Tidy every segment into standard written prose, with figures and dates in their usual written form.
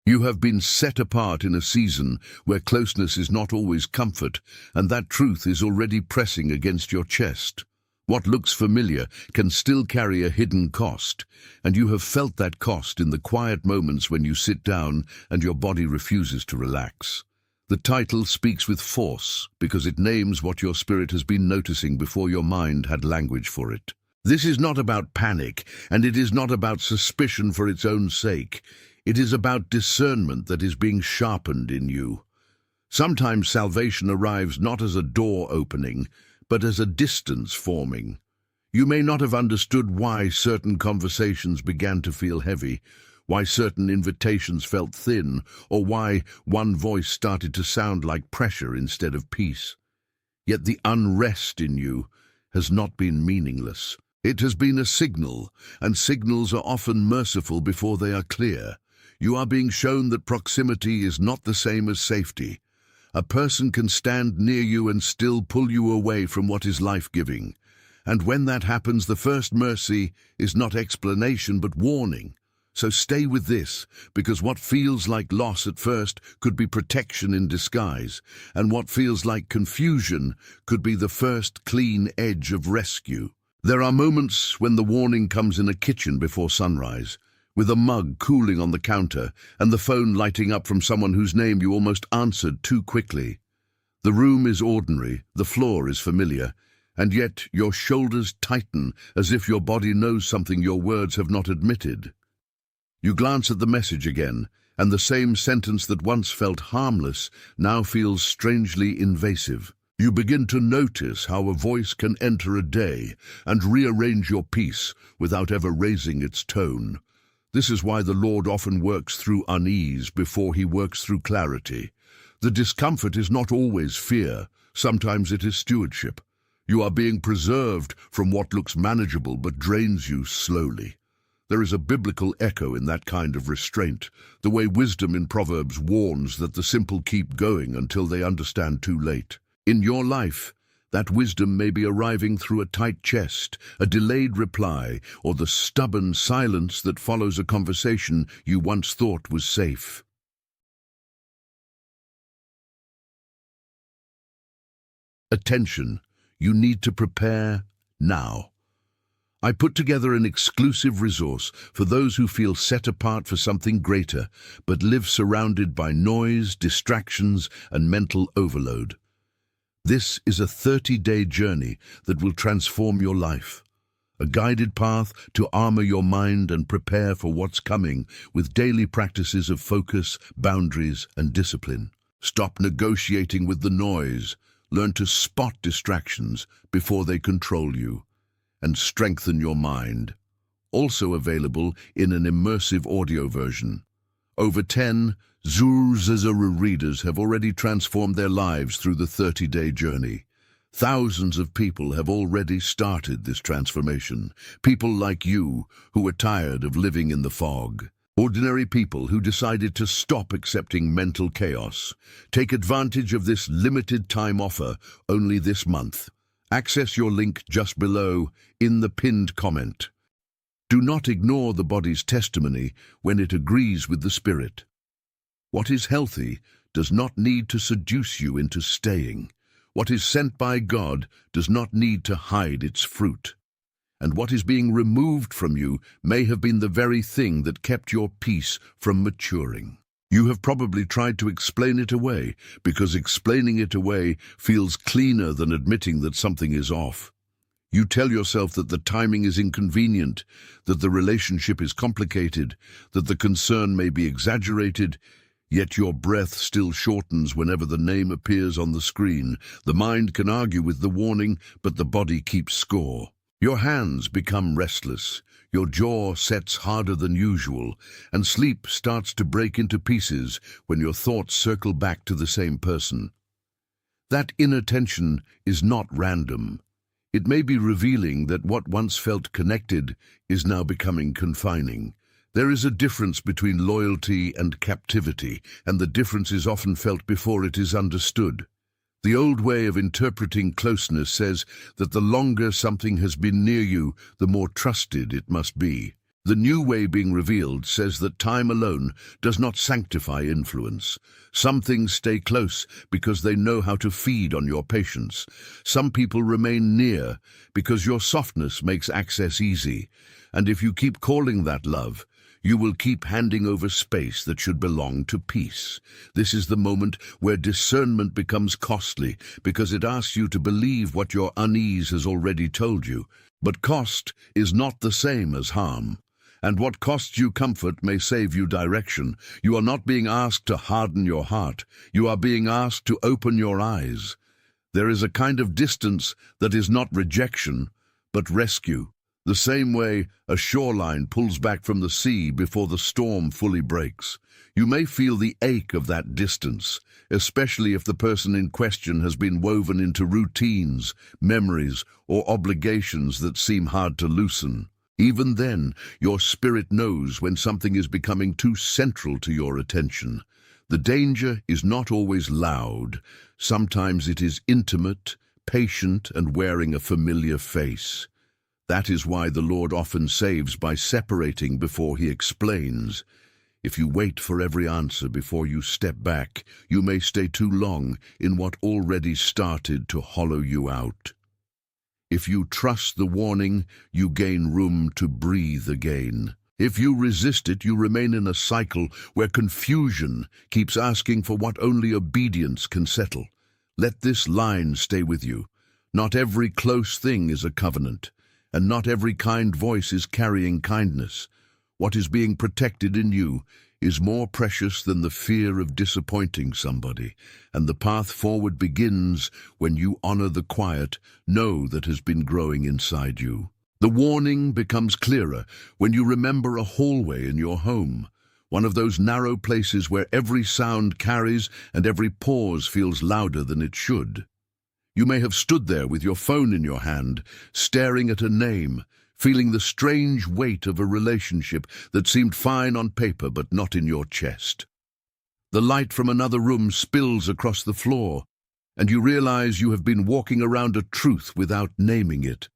You have been set apart in a season where closeness is not always comfort, and that truth is already pressing against your chest. What looks familiar can still carry a hidden cost, and you have felt that cost in the quiet moments when you sit down and your body refuses to relax. The title speaks with force because it names what your spirit has been noticing before your mind had language for it. This is not about panic, and it is not about suspicion for its own sake. It is about discernment that is being sharpened in you. Sometimes salvation arrives not as a door opening, but as a distance forming. You may not have understood why certain conversations began to feel heavy, why certain invitations felt thin, or why one voice started to sound like pressure instead of peace. Yet the unrest in you has not been meaningless. It has been a signal, and signals are often merciful before they are clear. You are being shown that proximity is not the same as safety. A person can stand near you and still pull you away from what is life-giving. And when that happens, the first mercy is not explanation but warning. So stay with this, because what feels like loss at first could be protection in disguise, and what feels like confusion could be the first clean edge of rescue. There are moments when the warning comes in a kitchen before sunrise, with a mug cooling on the counter and the phone lighting up from someone whose name you almost answered too quickly. The room is ordinary, the floor is familiar, and yet your shoulders tighten as if your body knows something your words have not admitted. You glance at the message again, and the same sentence that once felt harmless now feels strangely invasive. You begin to notice how a voice can enter a day and rearrange your peace without ever raising its tone. This is why the Lord often works through unease before he works through clarity. The discomfort is not always fear, sometimes it is stewardship. You are being preserved from what looks manageable but drains you slowly. There is a biblical echo in that kind of restraint, the way wisdom in Proverbs warns that the simple keep going until they understand too late. In your life, that wisdom may be arriving through a tight chest, a delayed reply, or the stubborn silence that follows a conversation you once thought was safe. Attention, you need to prepare now. I put together an exclusive resource for those who feel set apart for something greater, but live surrounded by noise, distractions, and mental overload. This is a 30-day journey that will transform your life. A guided path to armor your mind and prepare for what's coming with daily practices of focus, boundaries, and discipline. Stop negotiating with the noise. Learn to spot distractions before they control you. And strengthen your mind. Also available in an immersive audio version. Over 10 Zuru readers have already transformed their lives through the 30-day journey. Thousands of people have already started this transformation. People like you who are tired of living in the fog. Ordinary people who decided to stop accepting mental chaos. Take advantage of this limited time offer only this month. Access your link just below in the pinned comment. Do not ignore the body's testimony when it agrees with the spirit. What is healthy does not need to seduce you into staying. What is sent by God does not need to hide its fruit. And what is being removed from you may have been the very thing that kept your peace from maturing. You have probably tried to explain it away, because explaining it away feels cleaner than admitting that something is off. You tell yourself that the timing is inconvenient, that the relationship is complicated, that the concern may be exaggerated, yet your breath still shortens whenever the name appears on the screen. The mind can argue with the warning, but the body keeps score. Your hands become restless, your jaw sets harder than usual, and sleep starts to break into pieces when your thoughts circle back to the same person. That inner tension is not random. It may be revealing that what once felt connected is now becoming confining. There is a difference between loyalty and captivity, and the difference is often felt before it is understood. The old way of interpreting closeness says that the longer something has been near you, the more trusted it must be. The new way being revealed says that time alone does not sanctify influence. Some things stay close because they know how to feed on your patience. Some people remain near because your softness makes access easy. And if you keep calling that love, you will keep handing over space that should belong to peace. This is the moment where discernment becomes costly because it asks you to believe what your unease has already told you. But cost is not the same as harm. And what costs you comfort may save you direction. You are not being asked to harden your heart. You are being asked to open your eyes. There is a kind of distance that is not rejection, but rescue. The same way a shoreline pulls back from the sea before the storm fully breaks. You may feel the ache of that distance, especially if the person in question has been woven into routines, memories, or obligations that seem hard to loosen. Even then, your spirit knows when something is becoming too central to your attention. The danger is not always loud. Sometimes it is intimate, patient, and wearing a familiar face. That is why the Lord often saves by separating before he explains. If you wait for every answer before you step back, you may stay too long in what already started to hollow you out. If you trust the warning, you gain room to breathe again. If you resist it, you remain in a cycle where confusion keeps asking for what only obedience can settle. Let this line stay with you. Not every close thing is a covenant, and not every kind voice is carrying kindness. What is being protected in you is more precious than the fear of disappointing somebody, and the path forward begins when you honor the quiet know that has been growing inside you. The warning becomes clearer when you remember a hallway in your home, one of those narrow places where every sound carries and every pause feels louder than it should. You may have stood there with your phone in your hand, staring at a name, feeling the strange weight of a relationship that seemed fine on paper but not in your chest. The light from another room spills across the floor, and you realize you have been walking around a truth without naming it.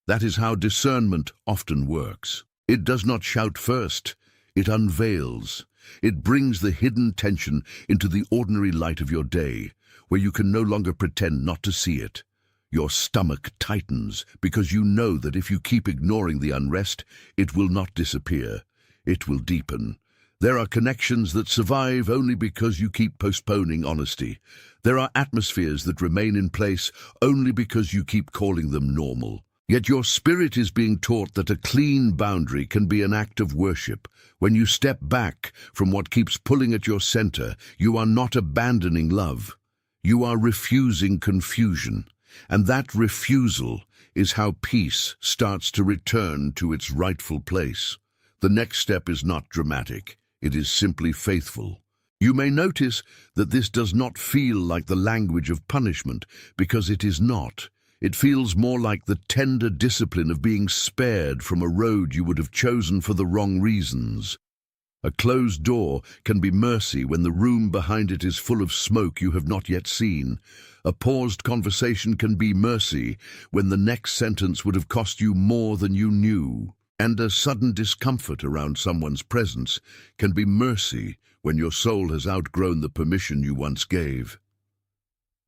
That is how discernment often works. It does not shout first, it unveils. It brings the hidden tension into the ordinary light of your day, where you can no longer pretend not to see it. Your stomach tightens because you know that if you keep ignoring the unrest, it will not disappear. It will deepen. There are connections that survive only because you keep postponing honesty. There are atmospheres that remain in place only because you keep calling them normal. Yet your spirit is being taught that a clean boundary can be an act of worship. When you step back from what keeps pulling at your center, you are not abandoning love. You are refusing confusion. And that refusal is how peace starts to return to its rightful place. The next step is not dramatic. It is simply faithful. You may notice that this does not feel like the language of punishment, because it is not. It feels more like the tender discipline of being spared from a road you would have chosen for the wrong reasons. A closed door can be mercy when the room behind it is full of smoke you have not yet seen. A paused conversation can be mercy when the next sentence would have cost you more than you knew. And a sudden discomfort around someone's presence can be mercy when your soul has outgrown the permission you once gave.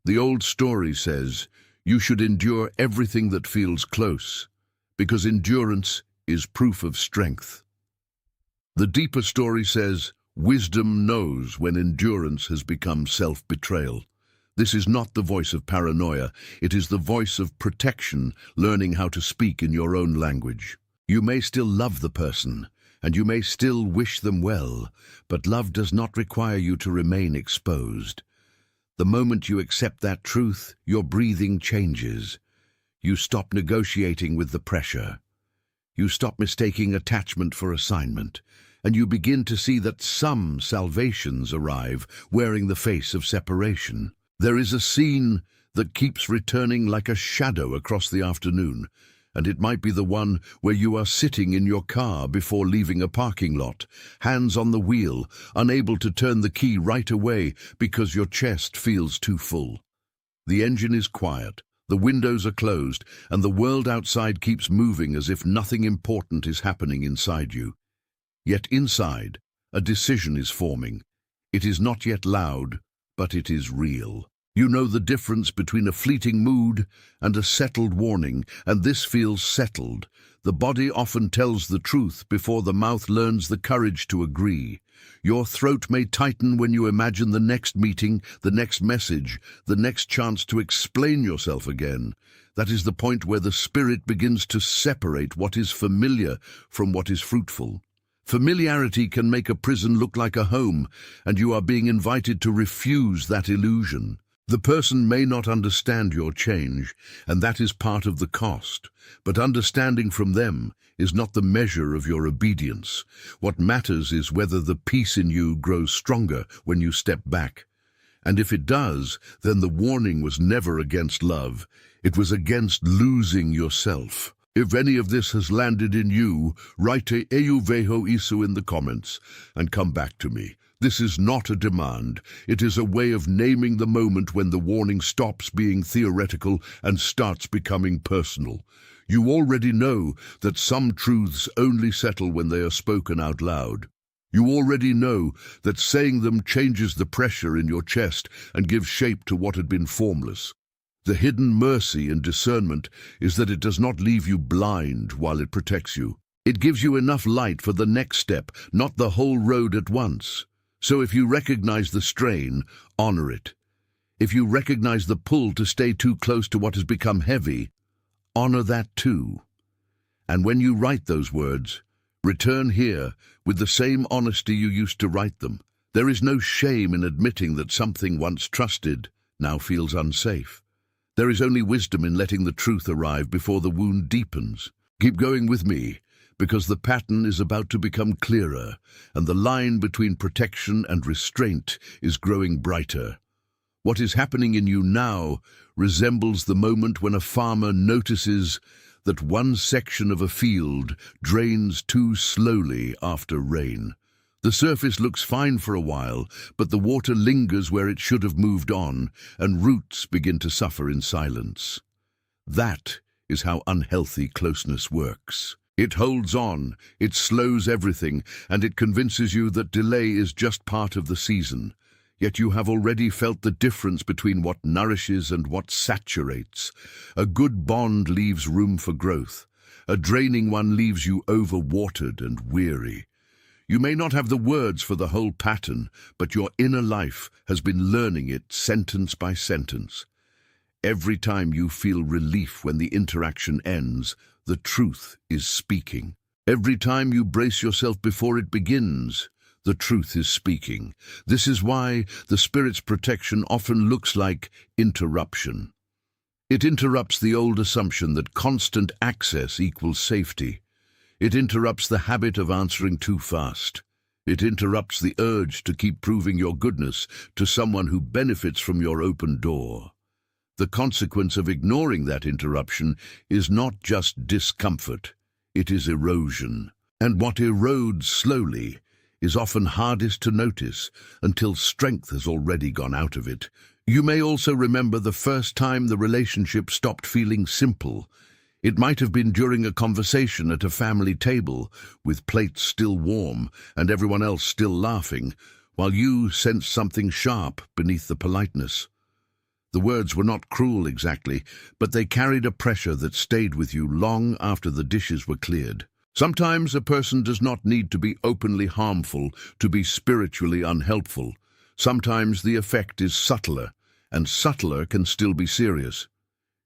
The old story says, you should endure everything that feels close, because endurance is proof of strength. The deeper story says, wisdom knows when endurance has become self-betrayal. This is not the voice of paranoia, it is the voice of protection, learning how to speak in your own language. You may still love the person, and you may still wish them well, but love does not require you to remain exposed. The moment you accept that truth, your breathing changes. You stop negotiating with the pressure. You stop mistaking attachment for assignment, and you begin to see that some salvations arrive wearing the face of separation. There is a scene that keeps returning like a shadow across the afternoon, and it might be the one where you are sitting in your car before leaving a parking lot, hands on the wheel, unable to turn the key right away because your chest feels too full. The engine is quiet, The windows are closed, and the world outside keeps moving as if nothing important is happening inside you. Yet inside, a decision is forming. It is not yet loud, but it is real. You know the difference between a fleeting mood and a settled warning, and this feels settled. The body often tells the truth before the mouth learns the courage to agree. Your throat may tighten when you imagine the next meeting, the next message, the next chance to explain yourself again. That is the point where the spirit begins to separate what is familiar from what is fruitful. Familiarity can make a prison look like a home, and you are being invited to refuse that illusion. The person may not understand your change, and that is part of the cost. But understanding from them is not the measure of your obedience. What matters is whether the peace in you grows stronger when you step back. And if it does, then the warning was never against love. It was against losing yourself. If any of this has landed in you, write Eyuveho Isu in the comments and come back to me. This is not a demand. It is a way of naming the moment when the warning stops being theoretical and starts becoming personal. You already know that some truths only settle when they are spoken out loud. You already know that saying them changes the pressure in your chest and gives shape to what had been formless. The hidden mercy and discernment is that it does not leave you blind while it protects you. It gives you enough light for the next step, not the whole road at once. So if you recognize the strain, honor it. If you recognize the pull to stay too close to what has become heavy, honor that too. And when you write those words, return here with the same honesty you used to write them. There is no shame in admitting that something once trusted now feels unsafe. There is only wisdom in letting the truth arrive before the wound deepens. Keep going with me, because the pattern is about to become clearer, and the line between protection and restraint is growing brighter. What is happening in you now resembles the moment when a farmer notices that one section of a field drains too slowly after rain. The surface looks fine for a while, but the water lingers where it should have moved on, and roots begin to suffer in silence. That is how unhealthy closeness works. It holds on, it slows everything, and it convinces you that delay is just part of the season. Yet you have already felt the difference between what nourishes and what saturates. A good bond leaves room for growth. A draining one leaves you overwatered and weary. You may not have the words for the whole pattern, but your inner life has been learning it sentence by sentence. Every time you feel relief when the interaction ends, the truth is speaking. Every time you brace yourself before it begins, the truth is speaking. This is why the Spirit's protection often looks like interruption. It interrupts the old assumption that constant access equals safety. It interrupts the habit of answering too fast. It interrupts the urge to keep proving your goodness to someone who benefits from your open door. The consequence of ignoring that interruption is not just discomfort, it is erosion. And what erodes slowly is often hardest to notice until strength has already gone out of it. You may also remember the first time the relationship stopped feeling simple. It might have been during a conversation at a family table, with plates still warm and everyone else still laughing, while you sensed something sharp beneath the politeness. The words were not cruel exactly, but they carried a pressure that stayed with you long after the dishes were cleared. Sometimes a person does not need to be openly harmful to be spiritually unhelpful. Sometimes the effect is subtler, and subtler can still be serious.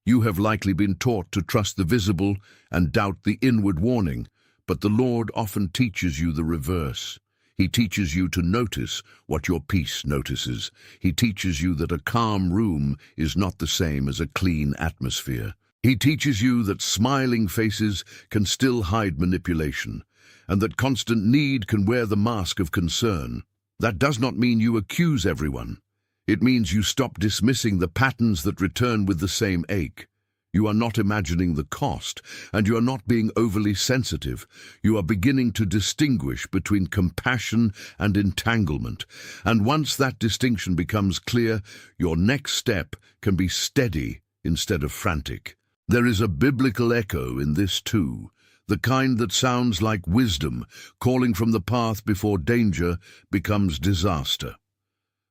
You have likely been taught to trust the visible and doubt the inward warning, but the Lord often teaches you the reverse. He teaches you to notice what your peace notices. He teaches you that a calm room is not the same as a clean atmosphere. He teaches you that smiling faces can still hide manipulation, and that constant need can wear the mask of concern. That does not mean you accuse everyone. It means you stop dismissing the patterns that return with the same ache. You are not imagining the cost, and you are not being overly sensitive. You are beginning to distinguish between compassion and entanglement. And once that distinction becomes clear, your next step can be steady instead of frantic. There is a biblical echo in this too, the kind that sounds like wisdom calling from the path before danger becomes disaster.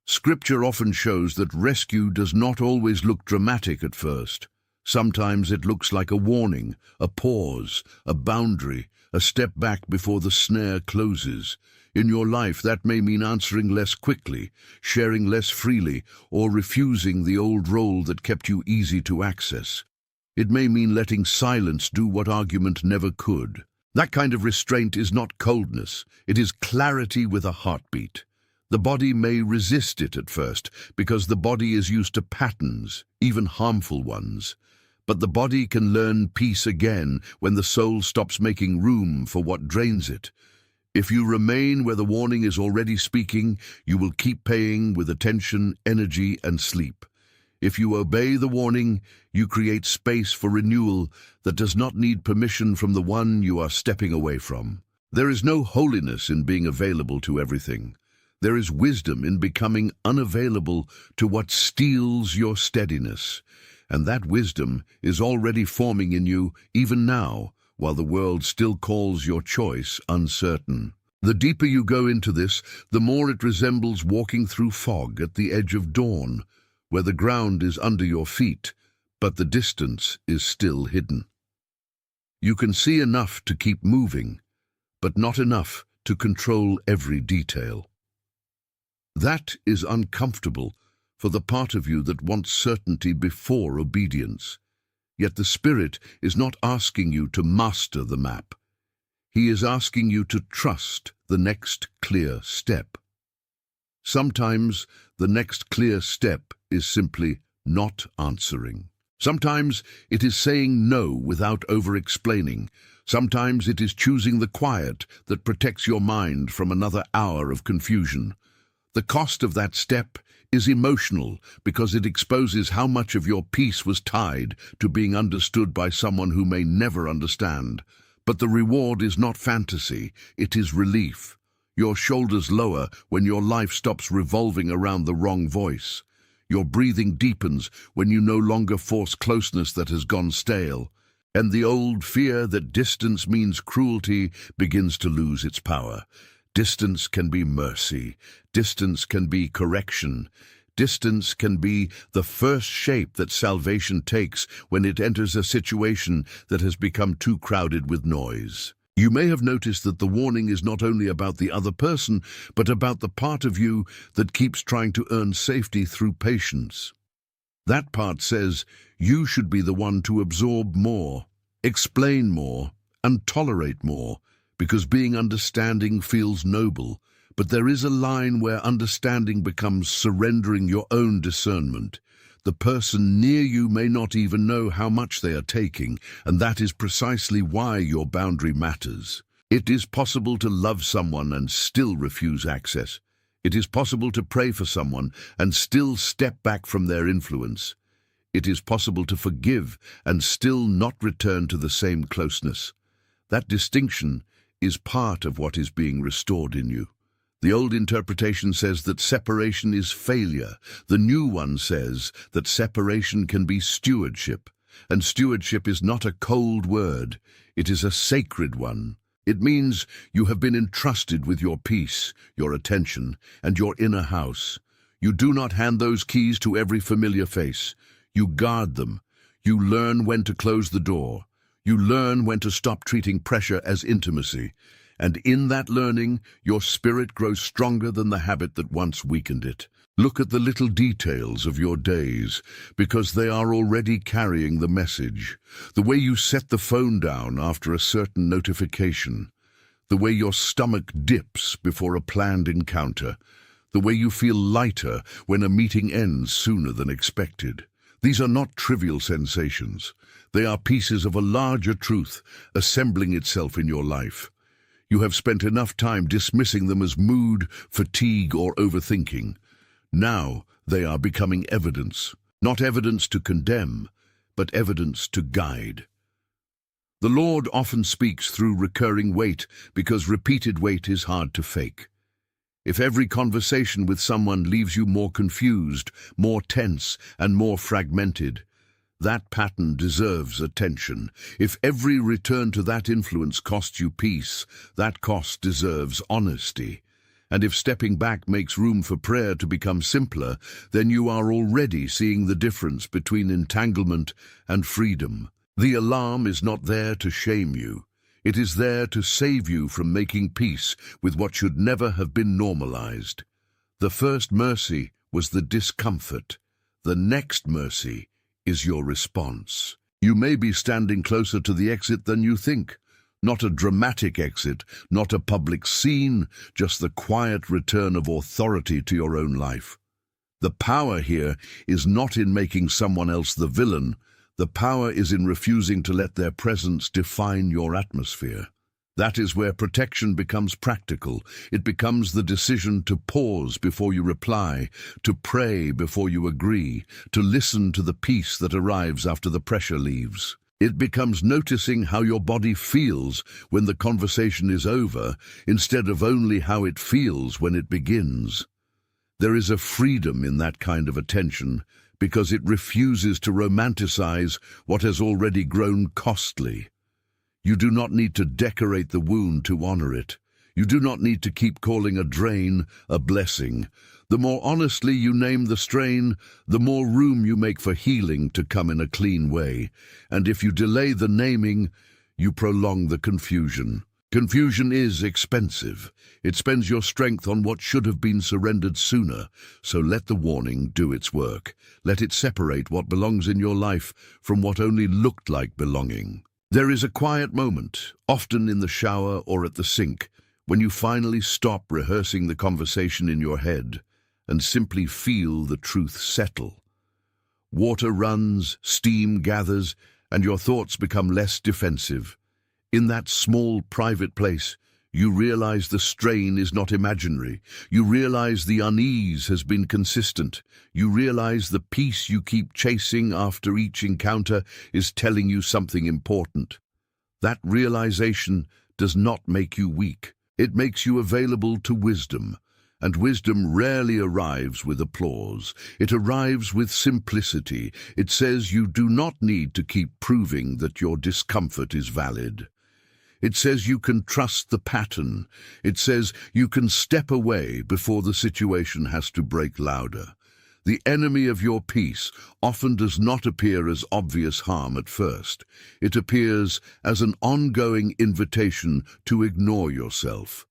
Scripture often shows that rescue does not always look dramatic at first. Sometimes it looks like a warning, a pause, a boundary, a step back before the snare closes. In your life, that may mean answering less quickly, sharing less freely, or refusing the old role that kept you easy to access. It may mean letting silence do what argument never could. That kind of restraint is not coldness, it is clarity with a heartbeat. The body may resist it at first, because the body is used to patterns, even harmful ones. But the body can learn peace again when the soul stops making room for what drains it. If you remain where the warning is already speaking, you will keep paying with attention, energy, and sleep. If you obey the warning, you create space for renewal that does not need permission from the one you are stepping away from. There is no holiness in being available to everything. There is wisdom in becoming unavailable to what steals your steadiness. And that wisdom is already forming in you even now, while the world still calls your choice uncertain. The deeper you go into this, the more it resembles walking through fog at the edge of dawn, where the ground is under your feet, but the distance is still hidden. You can see enough to keep moving, but not enough to control every detail. That is uncomfortable for the part of you that wants certainty before obedience. Yet the Spirit is not asking you to master the map. He is asking you to trust the next clear step. Sometimes the next clear step is simply not answering. Sometimes it is saying no without over-explaining. Sometimes it is choosing the quiet that protects your mind from another hour of confusion. The cost of that step is emotional because it exposes how much of your peace was tied to being understood by someone who may never understand. But the reward is not fantasy, it is relief. Your shoulders lower when your life stops revolving around the wrong voice. Your breathing deepens when you no longer force closeness that has gone stale. And the old fear that distance means cruelty begins to lose its power. Distance can be mercy. Distance can be correction. Distance can be the first shape that salvation takes when it enters a situation that has become too crowded with noise. You may have noticed that the warning is not only about the other person, but about the part of you that keeps trying to earn safety through patience. That part says you should be the one to absorb more, explain more, and tolerate more, because being understanding feels noble. But there is a line where understanding becomes surrendering your own discernment. The person near you may not even know how much they are taking, and that is precisely why your boundary matters. It is possible to love someone and still refuse access. It is possible to pray for someone and still step back from their influence. It is possible to forgive and still not return to the same closeness. That distinction is part of what is being restored in you. The old interpretation says that separation is failure. The new one says that separation can be stewardship. And stewardship is not a cold word. It is a sacred one. It means you have been entrusted with your peace, your attention, and your inner house. You do not hand those keys to every familiar face. You guard them. You learn when to close the door. You learn when to stop treating pressure as intimacy. And in that learning, your spirit grows stronger than the habit that once weakened it. Look at the little details of your days, because they are already carrying the message. The way you set the phone down after a certain notification. The way your stomach dips before a planned encounter. The way you feel lighter when a meeting ends sooner than expected. These are not trivial sensations. They are pieces of a larger truth assembling itself in your life. You have spent enough time dismissing them as mood, fatigue, or overthinking. Now they are becoming evidence, not evidence to condemn, but evidence to guide. The Lord often speaks through recurring weight because repeated weight is hard to fake. If every conversation with someone leaves you more confused, more tense, and more fragmented, That pattern deserves attention. If every return to that influence costs you peace, that cost deserves honesty. And if stepping back makes room for prayer to become simpler, then you are already seeing the difference between entanglement and freedom. The alarm is not there to shame you. It is there to save you from making peace with what should never have been normalized. The first mercy was the discomfort. The next mercy is your response. You may be standing closer to the exit than you think. Not a dramatic exit, not a public scene, just the quiet return of authority to your own life. The power here is not in making someone else the villain. The power is in refusing to let their presence define your atmosphere. That is where protection becomes practical. It becomes the decision to pause before you reply, to pray before you agree, to listen to the peace that arrives after the pressure leaves. It becomes noticing how your body feels when the conversation is over, instead of only how it feels when it begins. There is a freedom in that kind of attention, because it refuses to romanticize what has already grown costly. You do not need to decorate the wound to honor it. You do not need to keep calling a drain a blessing. The more honestly you name the strain, the more room you make for healing to come in a clean way. And if you delay the naming, you prolong the confusion. Confusion is expensive. It spends your strength on what should have been surrendered sooner. So let the warning do its work. Let it separate what belongs in your life from what only looked like belonging. There is a quiet moment, often in the shower or at the sink, when you finally stop rehearsing the conversation in your head and simply feel the truth settle. Water runs, steam gathers, and your thoughts become less defensive. In that small, private place, you realize the strain is not imaginary. You realize the unease has been consistent. You realize the peace you keep chasing after each encounter is telling you something important. That realization does not make you weak. It makes you available to wisdom. And wisdom rarely arrives with applause. It arrives with simplicity. It says you do not need to keep proving that your discomfort is valid. It says you can trust the pattern. It says you can step away before the situation has to break louder. The enemy of your peace often does not appear as obvious harm at first. It appears as an ongoing invitation to ignore yourself.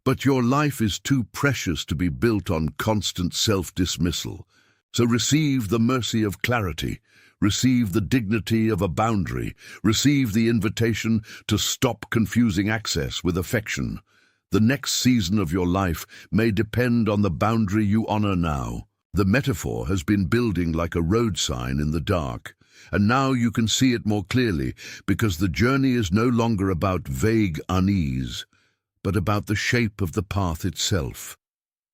But your life is too precious to be built on constant self-dismissal. So receive the mercy of clarity. Receive the dignity of a boundary. Receive the invitation to stop confusing access with affection. The next season of your life may depend on the boundary you honor now. The metaphor has been building like a road sign in the dark, and now you can see it more clearly because the journey is no longer about vague unease, but about the shape of the path itself.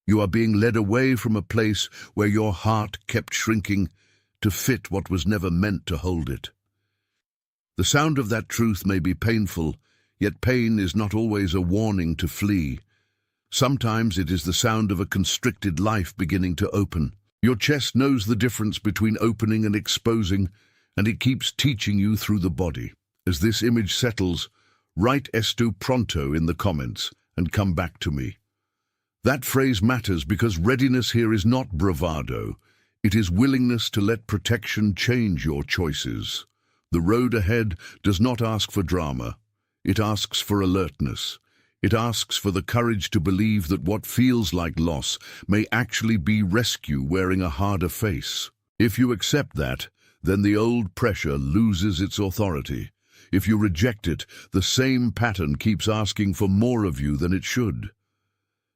You are being led away from a place where your heart kept shrinking to fit what was never meant to hold it. The sound of that truth may be painful, yet pain is not always a warning to flee. Sometimes it is the sound of a constricted life beginning to open. Your chest knows the difference between opening and exposing, and it keeps teaching you through the body. As this image settles, write "Esto pronto" in the comments and come back to me. That phrase matters because readiness here is not bravado. It is willingness to let protection change your choices. The road ahead does not ask for drama. It asks for alertness. It asks for the courage to believe that what feels like loss may actually be rescue wearing a harder face. If you accept that, then the old pressure loses its authority. If you reject it, the same pattern keeps asking for more of you than it should.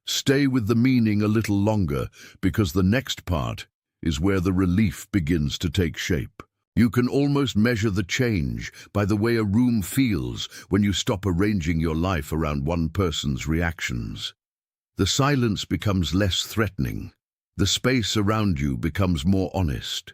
Stay with the meaning a little longer, because the next part is where the relief begins to take shape. You can almost measure the change by the way a room feels when you stop arranging your life around one person's reactions. The silence becomes less threatening. The space around you becomes more honest.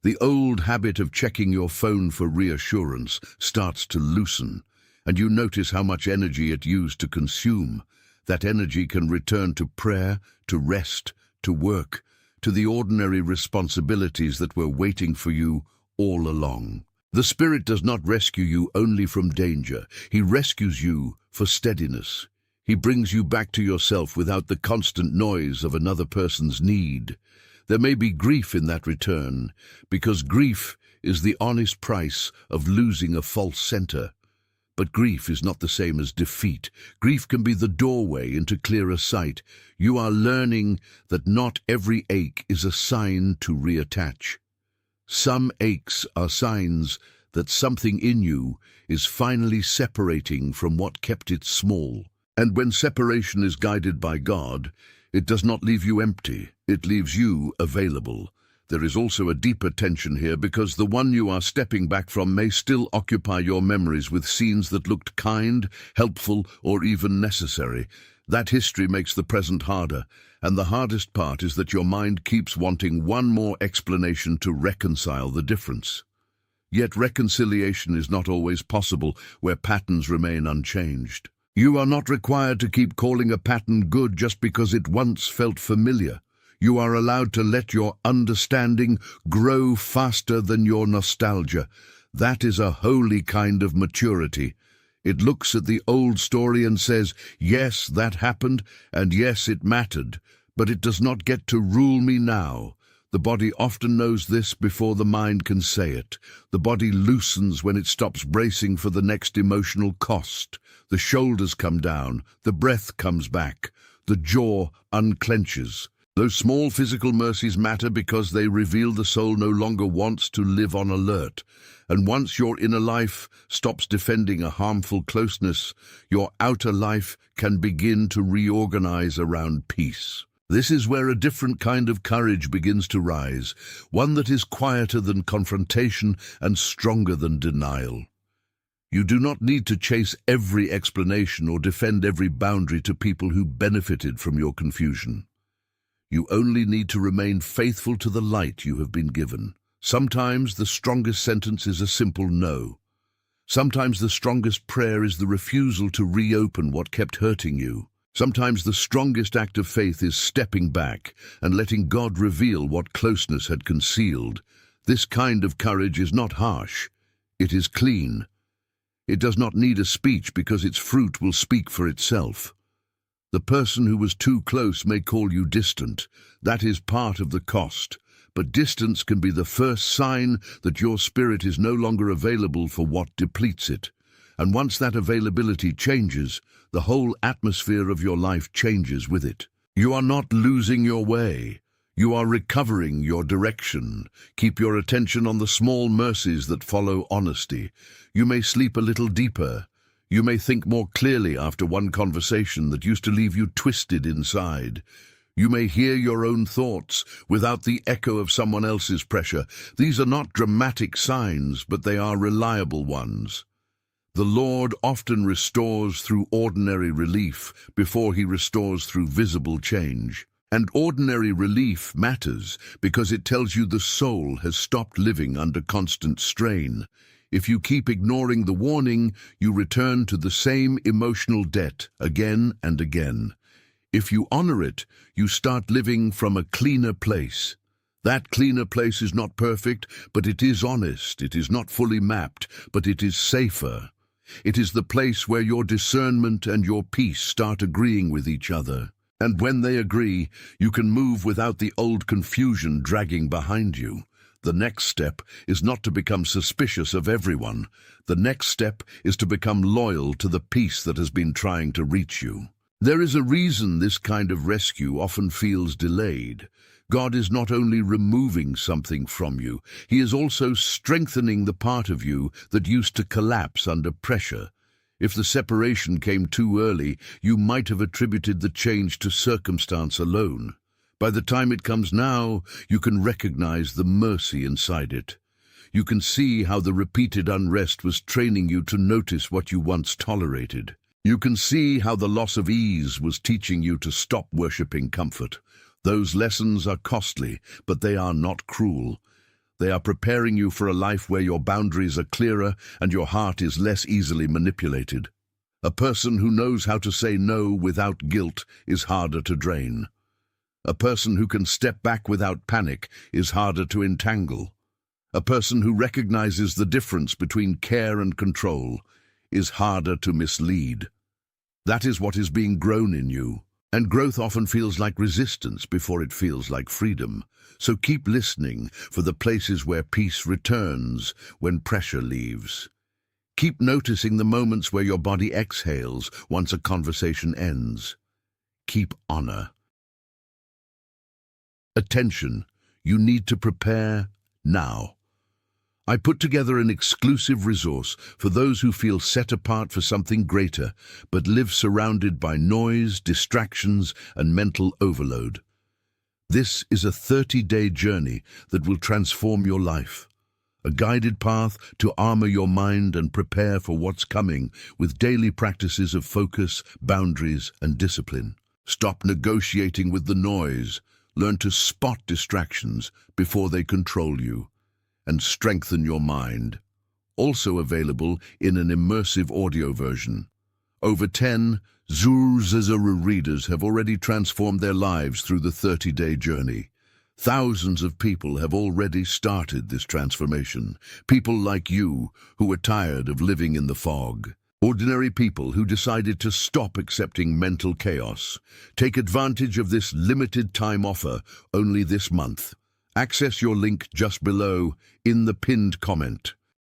The old habit of checking your phone for reassurance starts to loosen, and you notice how much energy it used to consume. That energy can return to prayer, to rest, to work, to the ordinary responsibilities that were waiting for you all along. The Spirit does not rescue you only from danger. He rescues you for steadiness. He brings you back to yourself without the constant noise of another person's need. There may be grief in that return, because grief is the honest price of losing a false center. But grief is not the same as defeat. Grief can be the doorway into clearer sight. You are learning that not every ache is a sign to reattach. Some aches are signs that something in you is finally separating from what kept it small. And when separation is guided by God, it does not leave you empty, it leaves you available. There is also a deeper tension here because the one you are stepping back from may still occupy your memories with scenes that looked kind, helpful, or even necessary. That history makes the present harder, and the hardest part is that your mind keeps wanting one more explanation to reconcile the difference. Yet reconciliation is not always possible where patterns remain unchanged. You are not required to keep calling a pattern good just because it once felt familiar. You are allowed to let your understanding grow faster than your nostalgia. That is a holy kind of maturity. It looks at the old story and says, yes, that happened, and yes, it mattered, but it does not get to rule me now. The body often knows this before the mind can say it. The body loosens when it stops bracing for the next emotional cost. The shoulders come down, the breath comes back, the jaw unclenches. Those small physical mercies matter because they reveal the soul no longer wants to live on alert. And once your inner life stops defending a harmful closeness, your outer life can begin to reorganize around peace. This is where a different kind of courage begins to rise, one that is quieter than confrontation and stronger than denial. You do not need to chase every explanation or defend every boundary to people who benefited from your confusion. You only need to remain faithful to the light you have been given. Sometimes the strongest sentence is a simple no. Sometimes the strongest prayer is the refusal to reopen what kept hurting you. Sometimes the strongest act of faith is stepping back and letting God reveal what closeness had concealed. This kind of courage is not harsh. It is clean. It does not need a speech because its fruit will speak for itself. The person who was too close may call you distant. That is part of the cost. But distance can be the first sign that your spirit is no longer available for what depletes it. And once that availability changes, the whole atmosphere of your life changes with it. You are not losing your way. You are recovering your direction. Keep your attention on the small mercies that follow honesty. You may sleep a little deeper. You may think more clearly after one conversation that used to leave you twisted inside. You may hear your own thoughts without the echo of someone else's pressure. These are not dramatic signs, but they are reliable ones. The Lord often restores through ordinary relief before he restores through visible change. And ordinary relief matters because it tells you the soul has stopped living under constant strain. If you keep ignoring the warning, you return to the same emotional debt again and again. If you honor it, you start living from a cleaner place. That cleaner place is not perfect, but it is honest. It is not fully mapped, but it is safer. It is the place where your discernment and your peace start agreeing with each other. And when they agree, you can move without the old confusion dragging behind you. The next step is not to become suspicious of everyone. The next step is to become loyal to the peace that has been trying to reach you. There is a reason this kind of rescue often feels delayed. God is not only removing something from you, he is also strengthening the part of you that used to collapse under pressure. If the separation came too early, you might have attributed the change to circumstance alone. By the time it comes now, you can recognize the mercy inside it. You can see how the repeated unrest was training you to notice what you once tolerated. You can see how the loss of ease was teaching you to stop worshipping comfort. Those lessons are costly, but they are not cruel. They are preparing you for a life where your boundaries are clearer and your heart is less easily manipulated. A person who knows how to say no without guilt is harder to drain. A person who can step back without panic is harder to entangle. A person who recognizes the difference between care and control is harder to mislead. That is what is being grown in you. And growth often feels like resistance before it feels like freedom. So keep listening for the places where peace returns when pressure leaves. Keep noticing the moments where your body exhales once a conversation ends. Keep honor. Attention, you need to prepare now. I put together an exclusive resource for those who feel set apart for something greater, but live surrounded by noise, distractions, and mental overload. This is a 30-day journey that will transform your life. A guided path to armor your mind and prepare for what's coming with daily practices of focus, boundaries, and discipline. Stop negotiating with the noise. Learn to spot distractions before they control you. And strengthen your mind. Also available in an immersive audio version. Over 10 Zuru readers have already transformed their lives through the 30-day journey. Thousands of people have already started this transformation. People like you who are tired of living in the fog. Ordinary people who decided to stop accepting mental chaos. Take advantage of this limited time offer only this month. Access your link just below in the pinned comment.